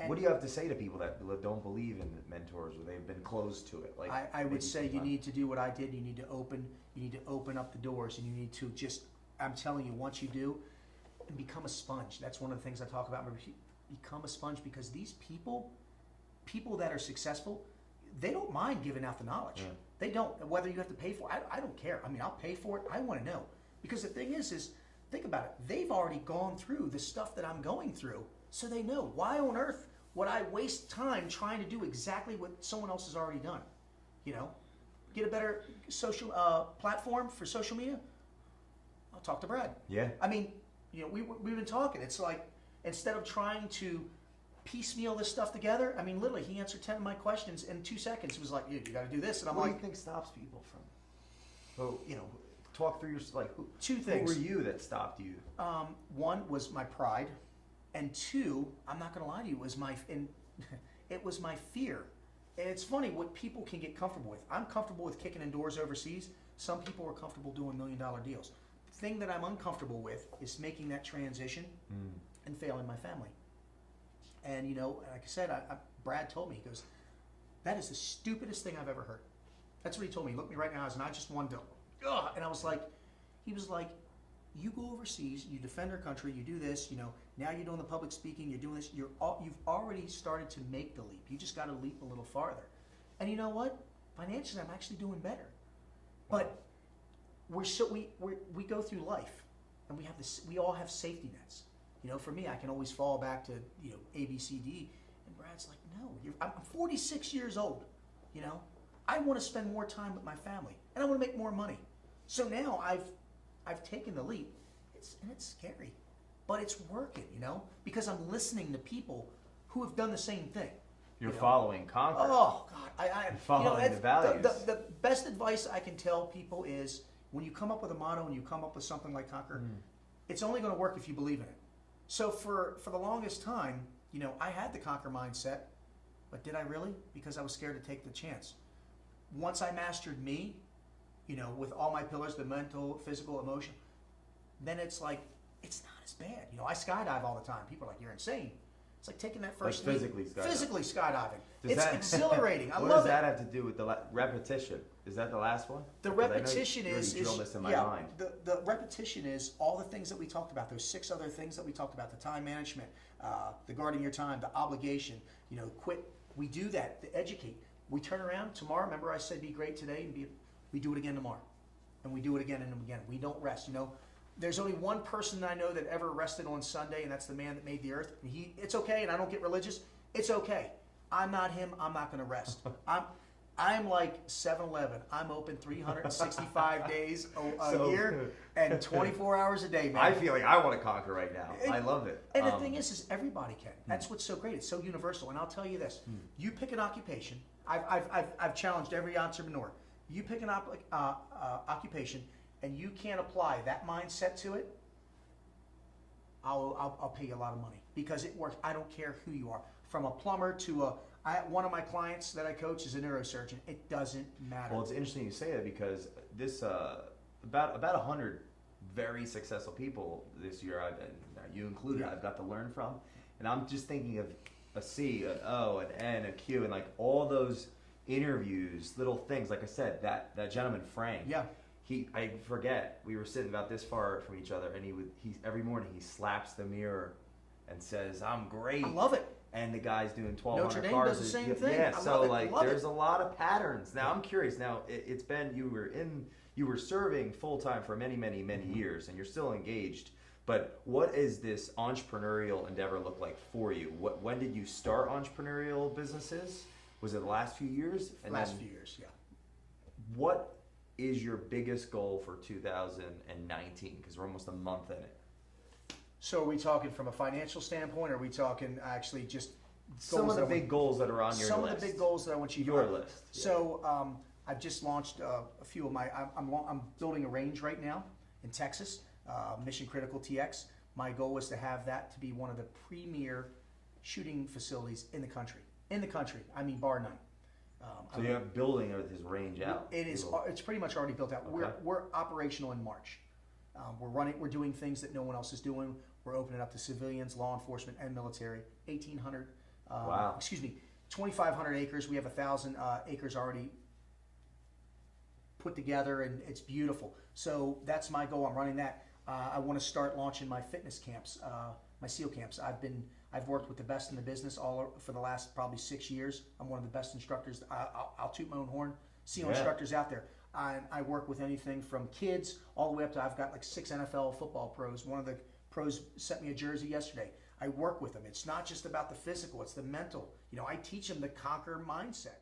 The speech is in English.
what do you have to say to people that don't believe in mentors or they've been closed to it? Like I would say you need to do what I did. You need to open up the doors, and you need to just, I'm telling you, once you do, become a sponge. That's one of the things I talk about. Become a sponge, because these people that are successful, they don't mind giving out the knowledge. Yeah. They don't. Whether you have to pay for it, I don't care. I mean, I'll pay for it. I want to know. Because the thing is think about it. They've already gone through the stuff that I'm going through, so they know. Why on earth would I waste time trying to do exactly what someone else has already done? You know, get a better social platform for social media? I'll talk to Brad. Yeah. I mean, you know, we've been talking. It's like, instead of trying to piecemeal this stuff together, I mean, literally, he answered 10 of my questions in 2 seconds. He was like, "Dude, you got to do this," and I'm what like, do you think stops people from? Well, you know, talk through your two things. Who were you that stopped you? One was my pride, and two, I'm not going to lie to you, it was my fear. And it's funny what people can get comfortable with. I'm comfortable with kicking in doors overseas. Some people are comfortable doing $1 million deals. The thing that I'm uncomfortable with is making that transition and failing my family. And you know, like I said, Brad told me, he goes, "That is the stupidest thing I've ever heard." That's what he told me. He looked me right in the eyes, and I just wanted to, ugh. And I was like, he was like, "You go overseas, you defend our country, you do this, you know, now you're doing the public speaking, you're doing this, you've already started to make the leap. You just got to leap a little farther." And you know what? Financially, I'm actually doing better. But we go through life, and we all have safety nets. You know, for me, I can always fall back to, you know, A, B, C, D. And Brad's like, "No, I'm 46 years old. You know, I want to spend more time with my family, and I want to make more money." So now I've taken the leap. It's scary, but it's working. You know, because I'm listening to people who have done the same thing. You're following Conquer. Oh God, I'm following the values. The best advice I can tell people is, when you come up with a motto and you come up with something like Conquer, it's only going to work if you believe in it. So for the longest time, you know, I had the Conquer mindset, but did I really? Because I was scared to take the chance. Once I mastered me, you know, with all my pillars, the mental, physical, emotion, then it's like, it's not as bad. You know, I skydive all the time. People are like, "You're insane." It's like taking that first leap. Physically skydiving. It's exhilarating. I love it. What does that have to do with the repetition? Is that the last one? The repetition is drill this in my mind. The repetition is all the things that we talked about. Those 6 other things that we talked about: the time management, the guarding your time, the obligation. You know, quit. We do that to educate. We turn around tomorrow. Remember, I said be great today, and we do it again tomorrow, and we do it again and again. We don't rest. You know, there's only one person I know that ever rested on Sunday, and that's the man that made the earth. And it's okay, and I don't get religious. It's okay. I'm not him. I'm not going to rest. I'm like 7-Eleven. I'm open 365 days a year and 24 hours a day, man. I feel like I want to conquer right now. I love it. And the thing is everybody can. That's what's so great. It's so universal. And I'll tell you this: you pick an occupation. I've challenged every entrepreneur. You pick an occupation, and you can't apply that mindset to it, I'll pay you a lot of money, because it works. I don't care who you are, from a plumber to one of my clients that I coach is a neurosurgeon. It doesn't matter. Well, it's interesting you say that, because this about 100 very successful people this year, you included, I've got to learn from, and I'm just thinking of a C, an O, an N, a Q, and like all those interviews, little things. Like I said, that gentleman Frank. Yeah. I forget, we were sitting about this far from each other, and he every morning he slaps the mirror and says, "I'm great." I love it. And the guy's doing 1,200 Notre Dame cars. does the same thing. Yeah, so there's it. a lot of patterns. Now I'm curious. Now it's been you were serving full time for many years, and you're still engaged. But what is this entrepreneurial endeavor look like for you? When did you start entrepreneurial businesses? Was it the last few years? Last few years, yeah. What is your biggest goal for 2019? Because we're almost a month in it. So are we talking from a financial standpoint, or are we talking actually just some of the big goals that are on your list? Some of the big goals that I want you to your list. Yeah. So I've just launched a few of my. I'm building a range right now in Texas, Mission Critical TX. My goal is to have that to be one of the premier shooting facilities in the country. I mean, bar none. So you're building his range out. It is. It's pretty much already built out. Okay. We're operational in March. We're doing things that no one else is doing. We're opening up to civilians, law enforcement, and military. 1,800 Wow. Excuse me, 2,500 acres. We have 1,000 acres already put together, and it's beautiful. So that's my goal. I'm running that. I want to start launching my fitness camps, my SEAL camps. I've worked with the best in the business for the last probably 6 years. I'm one of the best instructors. I'll toot my own horn. SEAL instructors out there. I work with anything from kids all the way up to, I've got like 6 NFL football pros. One of the pros sent me a jersey yesterday. I work with them. It's not just about the physical, it's the mental. I teach them the conquer mindset.